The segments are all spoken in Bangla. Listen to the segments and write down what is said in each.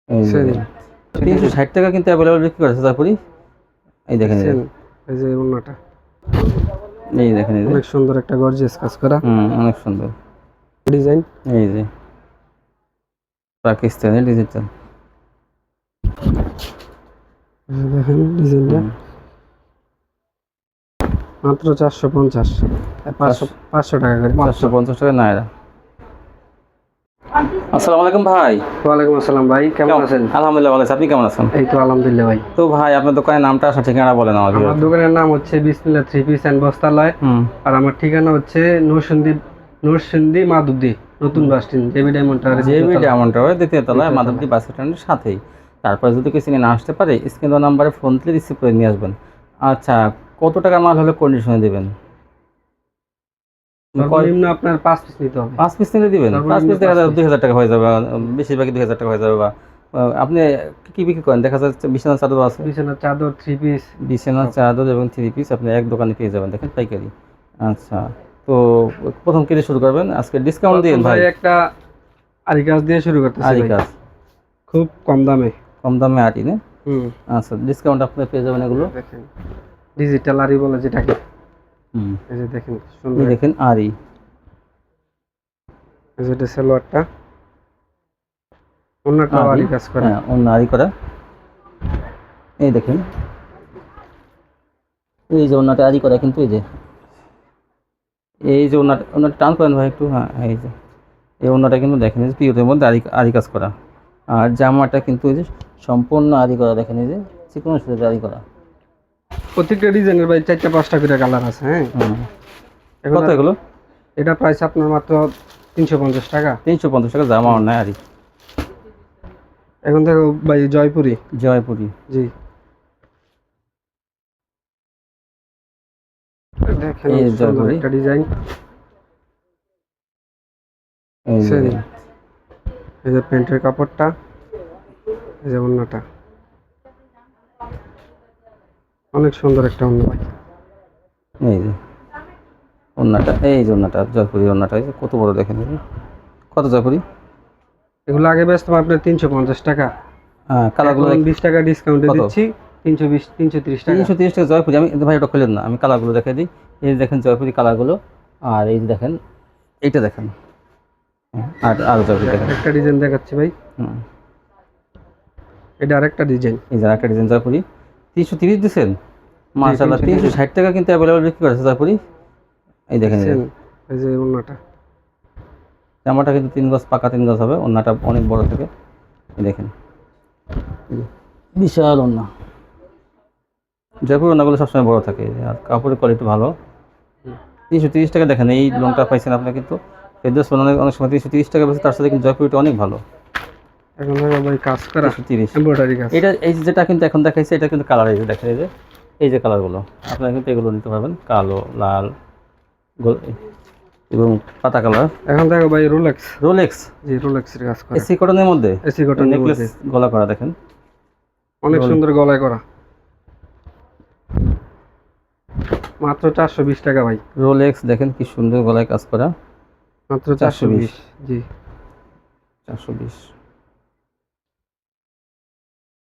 এই যে সেরি 360 টাকা কিন্তু অ্যাভেলেবল বিক্রি করেছে তারপরে এই দেখেন এই যে সেন এই যে ওন্নাটা এই দেখেন এই যে অনেক সুন্দর একটা গর্জিয়াস কাজ করা অনেক সুন্দর ডিজাইন। এই যে পাকিস্তানি ডিজিটাল দেখেন ডিজাইনটা মাত্র 450 500 টাকা করে মাত্র। 450 টাকা নাইরা। আসসালামু আলাইকুম ভাই। ওয়ালাইকুম আসসালাম ভাই, কেমন আছেন? আলহামদুলিল্লাহ ভালো আছি, আপনি কেমন আছেন? এই তো আলহামদুলিল্লাহ ভাই। তো ভাই আপনার দোকানের নামটা আসা ঠিকানা বলেন আমাকে। আমার দোকানের নাম হচ্ছে বিসমিল্লাহ থ্রি পিস অ্যান্ড বস্ত্রালয়। আর আমার ঠিকানা হচ্ছে নরসিংদী মাধবদী নতুন bus stand JB diamond tower. JB diamond tower দ্বিতীয় তলায় মাধবদী বাস স্ট্যান্ডের সাথেই। তারপরে যদি কিছু না আসতে পারে স্ক্রিন দেওয়া নাম্বারে ফোন দিয়ে রিসিভ করে নিয়ে আসবেন। আচ্ছা, কত টাকা মাল হলে কন্ডিশনে দেবেন? সর্বনিম্ন আপনার 5 পিস নিতে হবে। 5 পিস নিলে দিবেন? 5 পিস দেখা যাবে 2000 টাকা হয়ে যাবে, বেশিরভাগই 2000 টাকা হয়ে যাবে। বা আপনি কি বিক্রি করেন? দেখা যাচ্ছে বিছানার চাদর আছে, বিছানার চাদর, থ্রি পিস, বিছানার চাদর এবং থ্রি পিস আপনি এক দোকানে পেয়ে যাবেন, দেখেন পাইকারি। আচ্ছা, তো প্রথম কেটে শুরু করবেন, আজকে ডিসকাউন্ট দিন ভাই। একটা আরি কাজ দিয়ে শুরু করতেছি আরি ভাই, কাজ খুব কম দামে। কম দামে আটি না? হুম, আচ্ছা, ডিসকাউন্ট আপনি পেয়ে যাবেন এগুলো। দেখেন ডিজিটাল আরি বলে যেটাকে। এই যে দেখেন সুন্দর, দেখেন আরি, এই যে এটা সালোয়ারটা, অন্যটা আরি কাজ করা। হ্যাঁ অন্য আরি করা। এই দেখেন এই যে অন্যটা আরি করা, কিন্তু এই যে অন্যটা টান করেন ভাই একটু, হ্যাঁ এই যে এই অন্যটা কিন্তু দেখেন এই যে পিওরের মধ্যে আরি কাজ করা। আর জামাটা কিন্তু এই যে সম্পূর্ণ আরি করা, দেখেন এই যে চিকন সুতো আরি করা। প্রত্যেকটা ডিজাইনের ভাই 4টা 5টা করে কালার আছে। হ্যাঁ, কত এগুলো? এটা প্রাইস আপনার মাত্র 350 টাকা। 350 টাকা জামা অন্যায় আরি। এখন দেখো ভাই জয়পুরি। জয়পুরি, জি দেখেন এই সুন্দর জয়পুরি, একটা ডিজাইন। এই যে এই যে প্যান্টের কাপড়টা, এই যে ওন্নাটা অনেক সুন্দর একটা ওন্না ভাই। এই যে ওন্নাটা, এই যে ওন্নাটা জয়পুরি ওন্নাটা, এই যে কত বড় দেখেন। কত জয়পুরি? এগুলো আগে বেচতাম আপনার 350 টাকা। হ্যাঁ, কালারগুলো 20 টাকা ডিসকাউন্টে দিচ্ছি 320 330 টাকা। 330 টাকা জয়পুরি। আমি ভাই ওটা খুলেন না, আমি কালারগুলো দেখাই দিই। এই যে দেখেন জয়পুরি কালারগুলো, আর এই যে দেখেন এইটা দেখেন, আর আরও জয়পুরি দেখেন। একটা ডিজাইন দেখাচ্ছি ভাই, এটা আরেকটা ডিজাইন। এই যে আরেকটা ডিজাইন জয়পুরি 330 দিচ্ছেন, মাশাআল্লাহ। 360 টাকা কিন্তু অ্যাভেলেবল বিক্রি করেছে জয়পুরি। এই দেখেন এই যে ওন্নাটা, জামাটা কিন্তু 3 গজ পাকা, 3 গজ হবে। ওন্নাটা অনেক বড় থাকে, এই দেখেন বিশাল ওন্না। জয়পুর ওন্নাগুলো সবসময় বড় থাকে, আর কাপড়ের কোয়ালিটি ভালো। 330 টাকা দেখেন, এই লংটা পাইছেন আপনি কিন্তু ফেরদৌস অনেক সময় 330 টাকা বেশি, তার সাথে কিন্তু জয়পুরিটা অনেক ভালো। এখন দেখো ভাই কাজ করা 330 এমব্রয়ডারি কাজ। এটা এই যেটা কিন্তু এখন দেখাইছে, এটা কিন্তু কালার, এই যে দেখেন এই যে কালারগুলো আপনারা কিন্তু এগুলো নিতে পারবেন, কালো, লাল, এবং পাতা কালার। এখন দেখো ভাই রোলেক্স। রোলেক্স, জি রোলেক্সের কাজ করা, এসি কটনের মধ্যে, এসি কটনের নেকলেস মধ্যে গলা করা, দেখেন অনেক সুন্দর গলায় করা। মাত্র 420 টাকা ভাই। রোলেক্স দেখেন কি সুন্দর গলায় কাজ করা, মাত্র 420। জি 420।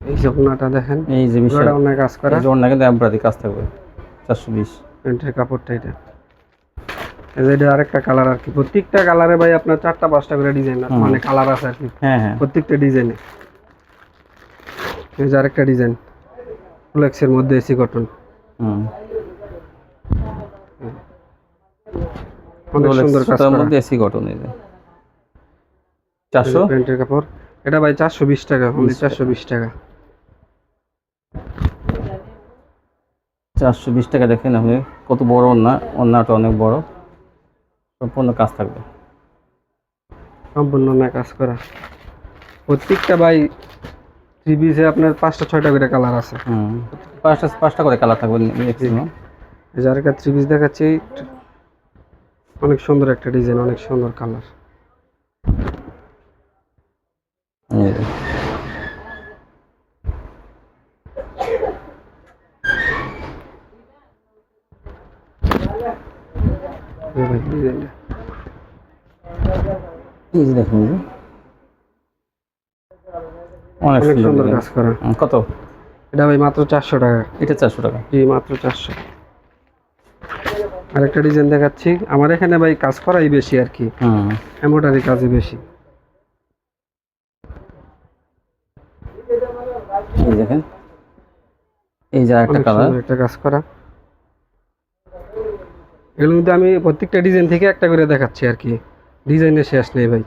এই যে ওন্নাটা দেখেন, এই যে বিশাল অনেক কাজ করা, এই যে ওন্না কিন্তু এমব্রয়ডারি কাজ থাকবে। 420 প্যান্টের কাপড়টা এটা। এই যে এটা আরেকটা কালার আর কি, প্রত্যেকটা কালারে ভাই আপনার 4টা 5টা করে ডিজাইন মানে কালার আছে আর কি। হ্যাঁ প্রত্যেকটা ডিজাইনে। এই যে আরেকটা ডিজাইন রোলেক্সের মধ্যে এসি কটন, অনেক সুন্দর কাজ করা মধ্যে এসি কটন। এই যে 400 প্যান্টের কাপড়, এটা ভাই 420 টাকা, only 420 টাকা। 420 টাকা দেখেন আপনি, কত বড় ওন্না, ওন্নাটা অনেক বড়, সম্পূর্ণ কাজ থাকবে, সম্পূর্ণ না কাজ করা। প্রত্যেকটা ভাই থ্রি পিসে আপনার 5টা 6টা করে কালার আছে। পাঁচটা করে কালার থাকবে ম্যাক্সিমাম। এই যে আরেকটা থ্রি পিস দেখাচ্ছি, অনেক সুন্দর একটা ডিজাইন, অনেক সুন্দর কালার। এই যে দেখুন, অনেক অনেক সুন্দর সুন্দর design। কাজ করা। কত? এটা ভাই মাত্র 400 টাকা। এটা 400 টাকা। জি মাত্র 400। আরেকটা ডিজাইন দেখাচ্ছি, আমার এখানে ভাই কাজ করাই বেশি আর কি, হুম, এমব্রয়ডারি কাজই বেশি। এই দেখেন, এই যে আরেকটা অনেক কালার। সুন্দর একটা কাজ করা। এগুলোর মধ্যে আমি প্রত্যেকটা ডিজাইন থেকে একটা করে দেখাচ্ছি আর কি, ডিজাইনের শেষ নেই ভাই।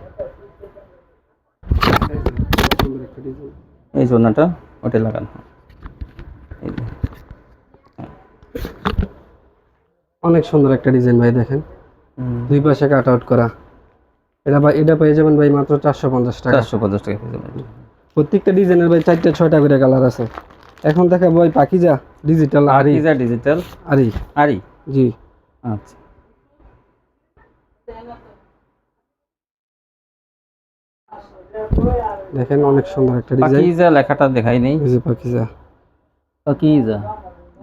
সুন্দর একটা ডিজাইন। এই জন্যটা ওটা লাগানো। এই যে, অনেক সুন্দর একটা ডিজাইন ভাই, দেখেন দুই পাশে কাট আউট করা। এটা পেয়ে যাবেন ভাই মাত্র 450 টাকা। 450 টাকা পেয়ে যাবেন। প্রত্যেকটা ডিজাইনের ভাই 4টা 6টা করে কালার আছে। এখন দেখাবো ভাই পাকিজা ডিজিটাল আরি। পাকিজা ডিজিটাল আরি আরি। জি। আচ্ছা, দেখেন অনেক সুন্দর একটা ডিজাইন। পাকিজা লেখাটা দেখাই নেই। এই যে পাকিজা। পাকিজা,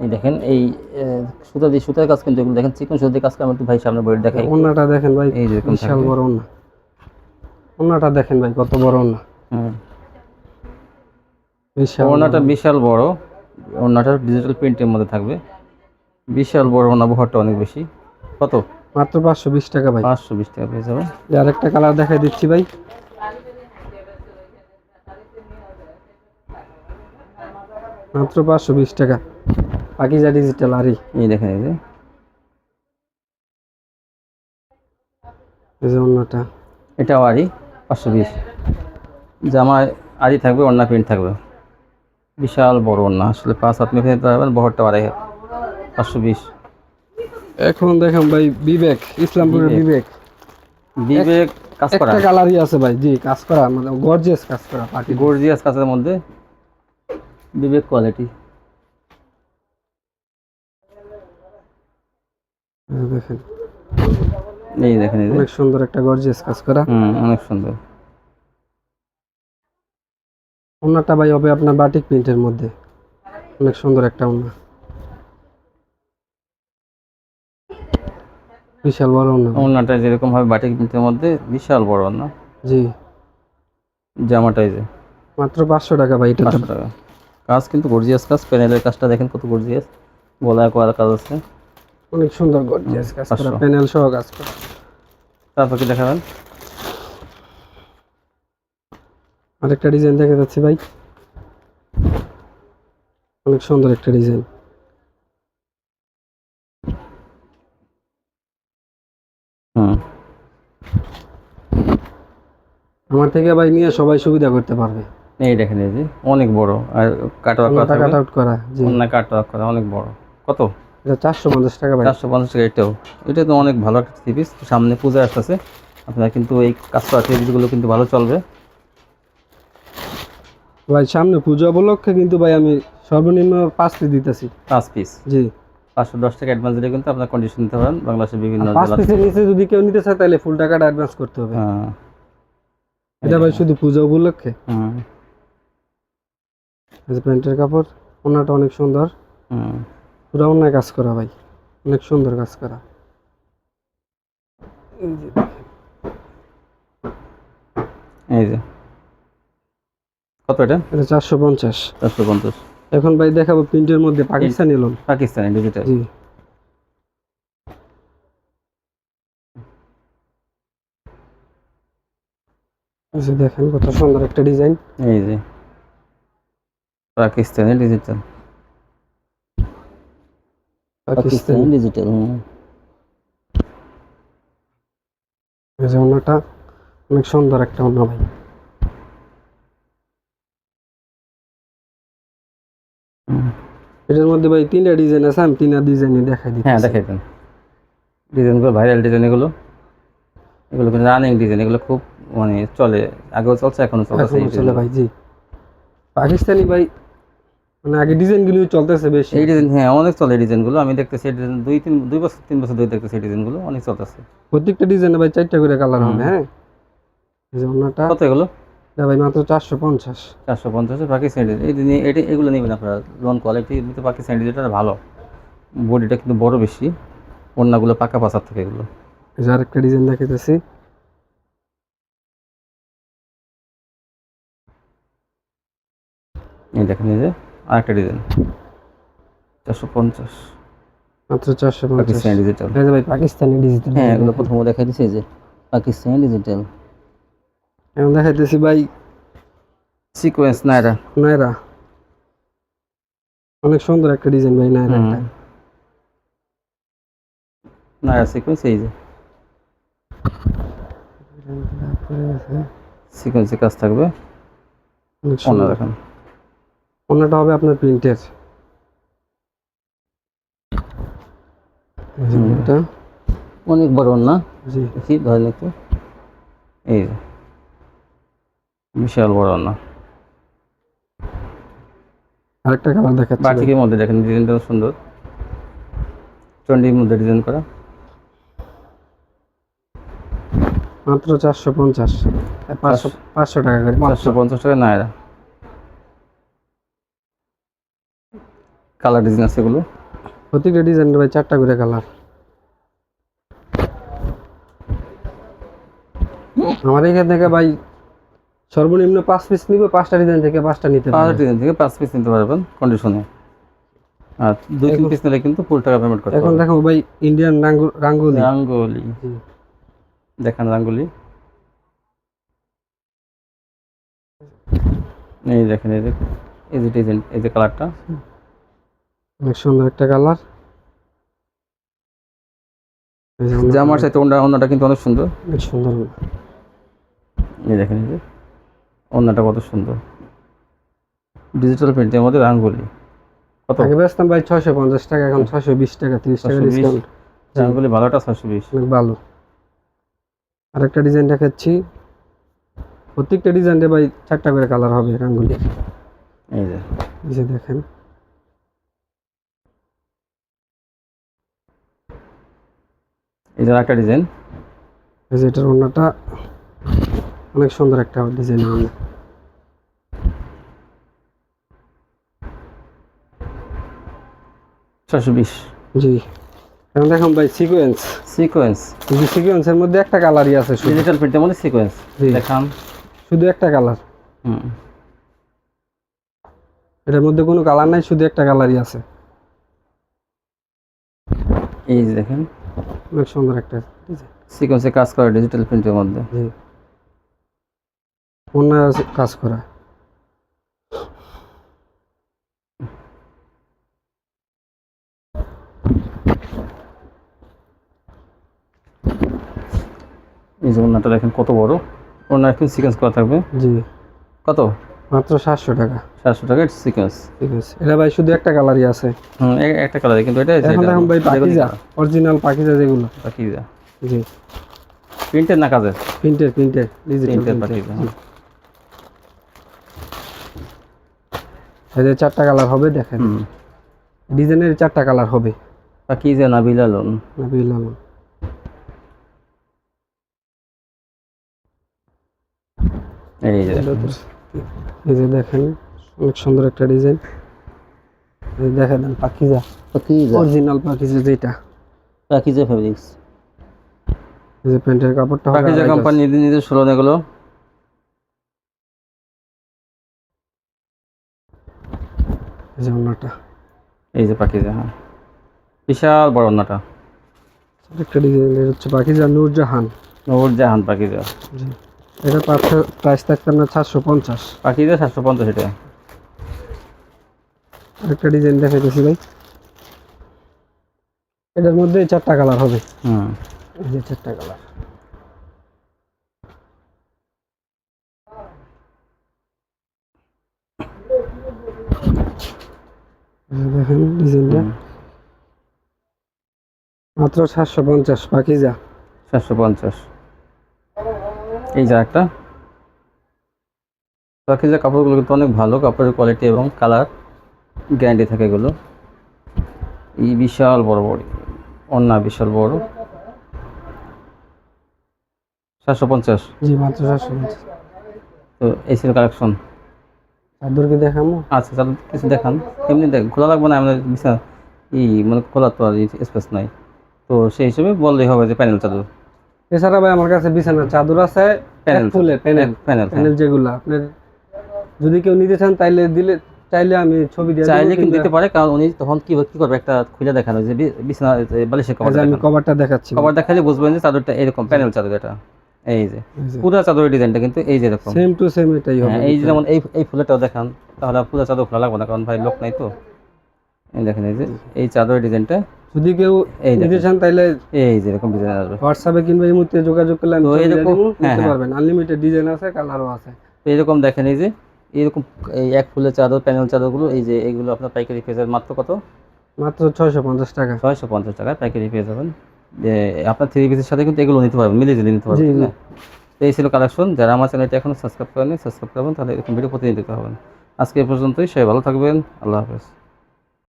এই দেখেন এই সুতা দিয়ে সুতার কাজ, কিন্তু এগুলো দেখেন চিকন সুতা দিয়ে কাজ করে। আমি একটু ভাই সামনে বইটা দেখাই। ওন্নাটা দেখেন ভাই, এই যেরকম বিশাল থাকবে। বড় ওন্না। ওন্নাটা দেখেন ভাই কত বড় ওন্না, হুম, বিশাল ওড়নাটা বড়। বিশাল বড়। ওড়নাটা ডিজিটাল প্রিন্টের মধ্যে থাকবে। বিশাল বড় ওড়না, বহরটা অনেক বেশি। কত? মাত্র 520 টাকা ভাই। 520 টাকা পেয়ে যাবেন। আরেকটা কালার দেখাই দিচ্ছি ভাই, মাত্র 520 টাকা। পাকিজা ডিজিটাল আরি। এই দেখেন, এই যে এই যে ওন্নাটা। এটাও আরি, 520। জামায় আরি থাকবে, ওড়না প্রিন্ট থাকবে। বিশাল বড় ওড়না, আসলে 5 হাত মেপে নিতে পারবেন। বহরটা 2.5 হাত। 520। এখন দেখেন ভাই বিবেক, ইসলামপুরের বিবেক। বিবেক কাজ করা, একটা কালারই আছে ভাই, জি কাজ করা, মানে গর্জিয়াস কাজ করা পার্টি। গর্জিয়াস কাজের মধ্যে বিবেক কোয়ালিটি। দেখেন এই দেখেন, এই যে অনেক সুন্দর একটা গর্জিয়াস কাজ করা। অনেক সুন্দর। ওন্নাটা ভাই হবে আপনার বাটিক প্রিন্টের মধ্যে, অনেক সুন্দর একটা ওন্না, বিশাল বড় ওন্না ভাই। ওড়নাটা যেরকম হবে বাটিক প্রিন্টের মধ্যে, বিশাল বড় ওড়না। জি জামাটা এই যে মাত্র 500 টাকা ভাই। এটা 500 টাকা। কাজ কিন্তু গর্জিয়াস কাজ। প্যানেলের কাজটা দেখেন কত গর্জিয়াস, গলায় করার কাজ আছে। অনেক সুন্দর গর্জিয়াস কাজ করা, 500। প্যানেল সহ কাজ করা। তারপর কি দেখাবেন? আরেকটা ডিজাইন দেখা যাচ্ছে ভাই, অনেক সুন্দর একটা ডিজাইন। হুম, আমার থেকে ভাই নিয়ে সবাই সুবিধা করতে পারবে। এই দেখেন, এই যে অনেক বড়, আর কাটওয়ার্ক করা ওন্নাটা কাট থাকবে। আউট করা, জি। অন্য কাটওয়ার্ক করা অনেক বড়। কত? এটা 450 টাকা ভাই। 450 টাকা। এটা তো অনেক ভালো একটা থ্রি পিস। সামনে পূজা আসতেছে, আপনারা কিন্তু এই কাজ করা থ্রি পিসগুলো কিন্তু ভালো চলবে। ভাই সামনে পুজো উপলক্ষে কিন্তু ভাই আমি সর্বনিম্ন 5 পিস দিতেছি। 5 পিস জি 510 টাকা অ্যাডভান্স দিলে কিন্তু আপনার কন্ডিশন নিতে পারেন বাংলাদেশের বিভিন্ন 5 জেলা পিসের থেকে। নিচে যদি কেউ নিতে চায় তাহলে ফুল টাকাটা অ্যাডভান্স করতে হবে। হ্যাঁ, এটা ভাই শুধু পুজো উপলক্ষে। হুম, এই যে প্যান্টের কাপড়, ওনাটা অনেক সুন্দর, হুম, পুরো অন্যায় কাজ করা ভাই, অনেক সুন্দর কাজ করা। এই যে এই যে কত এটা? এটা 450। 450। এখন ভাই দেখাবো প্রিন্টের মধ্যে পাকিস্তানি লোন। পাকিস্তানি ডিজিটাল। জি এই যে দেখেন কত সুন্দর একটা ডিজাইন। এই যে পাকিস্তানি ডিজিটাল। পাকিস্তানি পাকিস্তানি ডিজিটাল। এই যে ওনাটা অনেক সুন্দর একটা ওনা ভাই। এটার মধ্যে ভাই 3টা ডিজাইন আছে, আমি 3টা ডিজাইনই দেখাই দিচ্ছি। হ্যাঁ, দেখাই দেন ডিজাইনগুলো, ভাইরাল ডিজাইন এগুলো। এগুলো কিন্তু রানিং ডিজাইন, এগুলো খুব মানে চলে, আগেও চলছে এখনো চলছে। এখনো চলে ভাই। জি পাকিস্তানি ভাই, মানে আগে ডিজাইনগুলো চলতেছে বেশি। এই ডিজাইন, হ্যাঁ অনেক চলে এই ডিজাইনগুলো। আমি দেখতেছি এই ডিজাইন 2 বছর 3 বছর ধরে দেখতেছি এই ডিজাইনগুলো অনেক চলতেছে। প্রত্যেকটা ডিজাইনে ভাই 4টা করে কালার হবে। হ্যাঁ এই যে ওনাটা কত এগুলো? এটা ভাই মাত্র 450। 450 পাকিস্তানি ডিজাইন। এগুলো নেবেন আপনারা, লোন কোয়ালিটি এমনিতে পাকিস্তানি ডিজাইনটা ভালো। বডিটা কিন্তু বড় বেশি, ওড়নাগুলো পাকা পাচার থেকে এগুলো। এই যে আরেকটা ডিজাইন দেখাইতেছি, এই দেখেন এই যে আরেকটা ডিজাইন 450 মাত্র 450। পাকিস্তানি ডিজিটাল। এই যে ভাই পাকিস্তানি ডিজিটাল। হ্যাঁ এগুলো প্রথমে দেখাই দিচ্ছে এই যে পাকিস্তানি ডিজিটাল এখন দেখাইতেছি ভাই সিকোয়েন্স নায়রা। নায়রা, অনেক সুন্দর একটা ডিজাইন ভাই নায়রা। নায়রা সিকোয়েন্স এই যে সিকোয়েন্সের কাজ থাকবে। অন্য দেখেন অন্যটা হবে আপনার প্রিন্টের। এটা অনেক বড় না জি দেখি ধরেন একটু এই যে বিশাল বড় না। আরেকটা কালার দেখাচ্ছি ভাই। বাটিকের মধ্যে দেখেন ডিজাইনটা সুন্দর, চন্ডির মধ্যে ডিজাইন করা। মাত্র 450, 500 টাকা করে মাত্র। 450 টাকা নায়রা। কালার ডিজাইন আছে এগুলো। প্রত্যেকটা ডিজাইনের ভাই 4টা করে কালার। আমার এখান থেকে ভাই সর্বনিম্ন 5 পিস নিবে, 5টা ডিজাইন থেকে 5টা নিতে 5 পারবে। ডিজাইন থেকে 5 পিস নিতে পারবেন কন্ডিশনে। আর 2-3 পিস নিলে কিন্তু ফুল টাকা পেমেন্ট করতে এখন হবে। দেখো ভাই ইন্ডিয়ান রাঙ্গুলি। রাঙ্গোলি দেখেন, রাঙ্গোলি এই দেখেন এই যে ডিজাইন, এই যে কালারটা অনেক সুন্দর একটা কালার। জামার সাথে ওন্নাটা কিন্তু অনেক সুন্দর। অনেক সুন্দর। এই দেখেন এই যে ওন্নাটা কত সুন্দর, ডিজিটাল প্রিন্টের মধ্যে রাঙ্গোলি। কত আগে বেচতাম ভাই 650 টাকা, এখন 620 টাকা, 30 টাকা 620 ডিসকাউন্ট। রাঙ্গোলি ভালোটা 620। অনেক ভালো। আরেকটা ডিজাইন দেখাচ্ছি, প্রত্যেকটা ডিজাইনে ভাই 4টা করে কালার হবে রাঙ্গুলি। এই যে দেখেন এই যে একটা ডিজাইন, এই যে এটার ওন্নাটা অনেক সুন্দর একটা ডিজাইন। 620। জি এখন দেখুন ভাই সিকোয়েন্স। সিকোয়েন্স এই সিকোয়েন্সের মধ্যে একটা কালারই আছে শুধু। ডিজিটাল প্রিন্টের মধ্যে সিকোয়েন্স জি। দেখান। শুধু একটা কালার, এটার মধ্যে কোনো কালার নাই, শুধু একটা কালারই আছে। এই যে দেখেন অনেক সুন্দর একটা ডিজাইন। সিকোয়েন্সে কাজ করে ডিজিটাল প্রিন্টের মধ্যে। জি ওন্না কাজ করা। এই যে ওন্নাটা দেখেন কত বড়, ওন্না একটু সিকোয়েন্স করা থাকবে। জি কত? মাত্র 700 টাকা। 700 টাকা সিকোয়েন্স। ঠিক আছে, এটা ভাই শুধু একটা কালারই আছে। একটা কালার, কিন্তু এটা এখন দেখুন ভাই পাকিজা, অরিজিনাল পাকিজা যেগুলো। পাকিজা জি প্রিন্টের না কাজের? প্রিন্টের ডিজিটাল প্রিন্টের প্রিন্টের। পাকিজা। এই যে 4টা কালার হবে দেখেন, ডিজাইনের 4টা কালার হবে। পাকিজা না বিলালন? বিলাল। এই যে এই যে দেখেন অনেক সুন্দর একটা ডিজাইন। এই দেখেন পাকিজা, অরিজিনাল পাকিজা যেটা। পাকিজা ফেব্রিক্স, এই যে প্যান্টের কাপড়টা হবে পাকিজা কোম্পানি নিজের ষোলো এগুলো। এই যে ওন্নাটা, এই যে পাকিজা, হ্যাঁ বিশাল বড় ওন্নাটা। একটা ডিজাইন হচ্ছে পাকিজা নূরজাহান। নূরজাহান পাকিজা। জি এটা প্রাইস থাকবে আপনার 750। পাকিজা 750 এটা। একটা ডিজাইন দেখাইতেছি ভাই, এটার মধ্যে 4টা কালার হবে। এই যে 4টা কালার। দেখেন ডিজাইনটা মাত্র 750 পাকিজা। 750। এই যে একটা পাকিজা, কাপড়গুলো কিন্তু অনেক ভালো, কাপড়ের কোয়ালিটি এবং কালার গ্যারান্টি থাকে এগুলো। এই বিশাল বড় বড় ওন্না, বিশাল বড়। 750। জি মাত্র 750। তো এই ছিল কালেকশন। চাদরকে দেখামো। আচ্ছা চাদর কিছু দেখান, এমনি দেখ খোলা লাগবে না, আমাদের বিছানা মানে খোলা তো আর স্পেস নাই, তো সেই হিসেবে বললেই হবে যে প্যানেল চাদর। এছাড়া ভাই আমার কাছে বিছানার চাদর আছে, প্যানেল ফুলের প্যানেল। প্যানেল প্যানেল যেগুলো আপনার যদি কেউ নিতে চান তাইলে দিলে চাইলে আমি ছবি দিয়ে চাইলে দেবো, কিন্তু দিতে কিংবা পারে, কারণ উনি তখন কি করবে, একটা খুলে দেখানো যে বিছানা বালিশের কভার এই যে আমি কভারটা দেখাচ্ছি। কভার দেখালে বুঝবেন যে চাদরটা এরকম প্যানেল চাদর এটা। এই যে পুরো চাদরের ডিজাইনটা কিন্তু এই যে এরকম। সেম টু সেম এটাই হবে। হ্যাঁ, এই যে যেমন এই ফুলেরটাও দেখান, তাহলে আর পুরো চাদর খোলা লাগবে না, কারণ ভাই লোক নাই তো। এই দেখেন, এই যে এই চাদরের ডিজাইনটা, যদি কেউ এই নিতে দেখেন চান তাহলে এই যে এরকম ডিজাইন আসবে। হোয়াটসঅ্যাপে কিংবা এই মুহূর্তে যোগাযোগ করলে আমি তো ছবি দিয়ে এরকম, দেবো, হ্যাঁ, নিতে হ্যাঁ। পারবেন। আনলিমিটেড ডিজাইন আছে, কালারও আছে। তো এরকম দেখেন, এই যে এরকম এই এক ফুলের চাদর, প্যানেল চাদরগুলো, এই যে এগুলো আপনার পাইকারি পেয়ে যাবেন মাত্র কত, মাত্র 650 টাকা। 650 টাকায় পাইকারি পেয়ে যাবেন। যে আপনার 3 পিসের সাথে কিন্তু এগুলো নিতে পারবেন, মিলিয়ে নিতে পারবেন, জি, ঠিক জি। না? তো এই ছিল কালেকশন। যারা আমার চ্যানেলটি এখনো সাবস্ক্রাইব করেননি, সাবস্ক্রাইব করবেন, তাহলে এরকম ভিডিও প্রতিদিন দিতে হবে। আজকে এ পর্যন্তই, সবাই ভালো থাকবেন, আল্লাহ হাফেজ।